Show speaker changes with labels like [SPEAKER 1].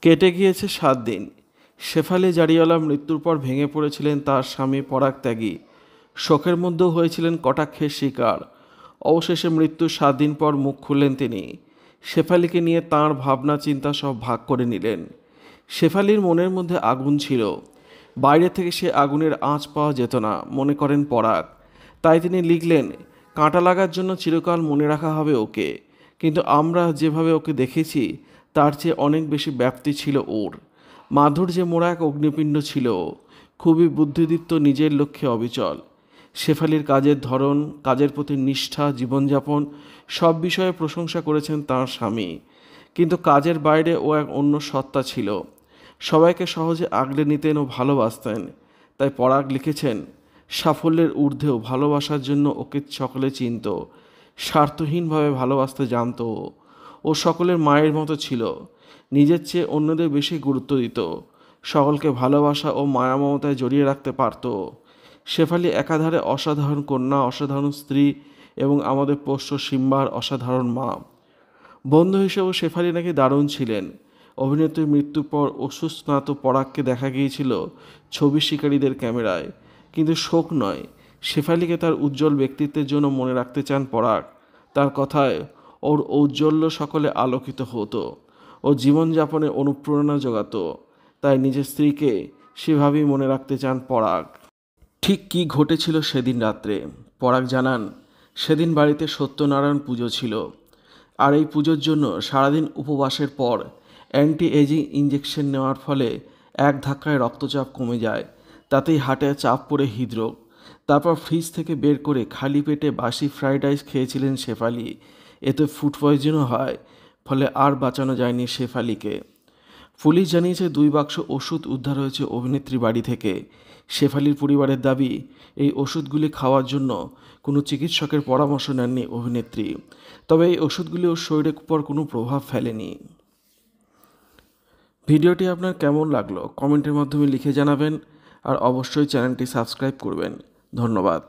[SPEAKER 1] কেটে গিয়েছে 7 দিন। শেফালি জারিওয়ালা মৃত্যুর পর ভেঙে পড়েছিলেন তার স্বামী পরাগ ত্যাগী। শোকের মধ্যেও হয়েছিলেন কটাক্ষের শিকার। অবশেষে মৃত্যুর 7 দিন পর মুখ খুললেন তিনি। শেফালিকে নিয়ে তাঁর ভাবনা চিন্তা সব ভাগ করে নিলেন। শেফালির মনের মধ্যে আগুন ছিল, বাইরে থেকে সে আগুনের আঁচ পাওয়া যেত না মনে করেন পরাগ। তাই তিনি লিখলেন, কাঁটা লাগার জন্য চিরকাল মনে রাখা হবে ওকে, কিন্তু আমরা যেভাবে ওকে দেখেছি তার চেয়ে অনেক বেশি ব্যাপ্তি ছিল ওর। মাধুর্যে মোড়া এক অগ্নিপিণ্ড ছিল। খুবই বুদ্ধিদীপ্ত, নিজের লক্ষ্যে অবিচল। শেফালির কাজের ধরন, কাজের প্রতি নিষ্ঠা, জীবনযাপন সব বিষয়ে প্রশংসা করেছেন তাঁর স্বামী। কিন্তু কাজের বাইরে ও এক অন্য সত্তা ছিল। সবাইকে সহজে আগলে নিতেন ও ভালোবাসতেন। তাই পরাগ লিখেছেন, সাফল্যের ঊর্ধ্বেও ভালোবাসার জন্য ওকে সকলে চিনত। স্বার্থহীনভাবে ভালোবাসতে জানত ও সকলের মায়ের মতো ছিল। নিজের চেয়ে অন্যদের বেশি গুরুত্ব দিত। সকলকে ভালোবাসা ও মায়া মমতায় জড়িয়ে রাখতে পারত। শেফালি একাধারে অসাধারণ কন্যা, অসাধারণ স্ত্রী এবং আমাদের পোষ্য সিম্বার অসাধারণ মা। বন্ধু হিসেবেও শেফালি নাকি দারুণ ছিলেন। অভিনেত্রীর মৃত্যুর পর অসুস্নাত পরাগকে দেখা গিয়েছিল ছবি শিকারীদের ক্যামেরায়। কিন্তু শোক নয়, শেফালিকে তার উজ্জ্বল ব্যক্তিত্বের জন্য মনে রাখতে চান পরাগ। তার কথায়, ওর ঔজ্জ্বল্য সকলে আলোকিত হতো, ও জীবনযাপনে অনুপ্রেরণা জোগাতো। তাই নিজের স্ত্রীকে সেভাবেই মনে রাখতে চান পরাগ। ঠিক কী ঘটেছিল সেদিন রাত্রে পরাগ জানান, সেদিন বাড়িতে সত্যনারায়ণ পুজো ছিল। আর এই পুজোর জন্য সারাদিন উপবাসের পর অ্যান্টি এজিং ইঞ্জেকশন নেওয়ার ফলে এক ধাক্কায় রক্তচাপ কমে যায়। তাতেই হার্টে চাপ পড়ে হৃদরোগ। তারপর ফ্রিজ থেকে বের করে খালি পেটে বাসি ফ্রাইড রাইস খেয়েছিলেন শেফালি। এতে ফুড পয়জনও হয়, ফলে আর বাঁচানো যায়নি শেফালিকে। পুলিশ জানিয়েছে 2 বাক্স ওষুধ উদ্ধার হয়েছে অভিনেত্রী বাড়ি থেকে। শেফালির পরিবারের দাবি, এই ওষুধগুলি খাওয়ার জন্য কোনো চিকিৎসকের পরামর্শ নেননি অভিনেত্রী। তবে এই ওষুধগুলি ওর শরীরের উপর কোনো প্রভাব ফেলেনি। ভিডিওটি আপনার কেমন লাগলো কমেন্টের মাধ্যমে লিখে জানাবেন, আর অবশ্যই চ্যানেলটি সাবস্ক্রাইব করবেন। ধন্যবাদ।